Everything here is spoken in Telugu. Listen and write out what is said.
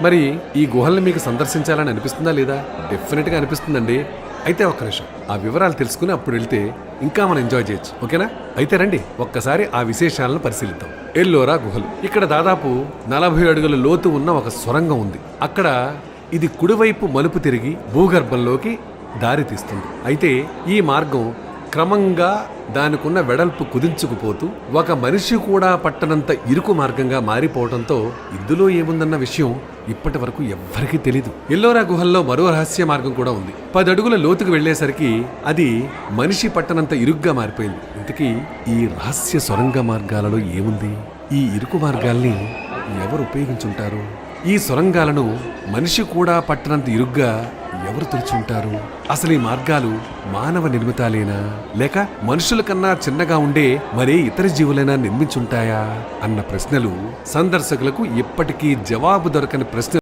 మరి ఈ గుహల్ని మీకు సందర్శించాలని అనిపిస్తుందా లేదా? డెఫినెట్గా అనిపిస్తుందండి. అయితే ఒక్క నిమిషం ఆ వివరాలు తెలుసుకుని అప్పుడు వెళ్తే ఇంకా మనం ఎంజాయ్ చేయొచ్చు. ఓకేనా? అయితే రండి ఒక్కసారి ఆ విశేషాలను పరిశీలిద్దాం. ఎల్లోరా గుహలు. ఇక్కడ దాదాపు 40 అడుగుల లోతు ఉన్న ఒక సొరంగం ఉంది. అక్కడ ఇది కుడివైపు మలుపు తిరిగి భూగర్భంలోకి దారి తీస్తుంది. అయితే ఈ మార్గం క్రమంగా దానికున్న వెడల్పు కుదించుకుపోతూ ఒక మనిషి కూడా పట్టనంత ఇరుకు మార్గంగా మారిపోవడంతో ఇందులో ఏముందన్న విషయం ఇప్పటి వరకు ఎవ్వరికీ తెలీదు. ఎల్లోరా గుహల్లో మరో రహస్య మార్గం కూడా ఉంది. 10 అడుగుల లోతుకు వెళ్లేసరికి అది మనిషి పట్టనంత ఇరుగ్గా మారిపోయింది. ఇంతకీ ఈ రహస్య సొరంగ మార్గాలలో ఏముంది? ఈ ఇరుకు మార్గాల్ని ఎవరు ఉపయోగించుంటారు? ఈ సొరంగాలను మనిషి కూడా పట్టనంత ఇరుగ్గా ఎవరు తులుచుంటారు? అసలు ఈ మార్గాలు మానవ నిర్మితాలేనా లేక మనుషుల కన్నా చిన్నగా ఉండే మరే ఇతర జీవులైనా నిర్మించుంటాయా అన్న ప్రశ్నలు సందర్శకులకు ఇప్పటికీ జవాబు దొరకని ప్రశ్న.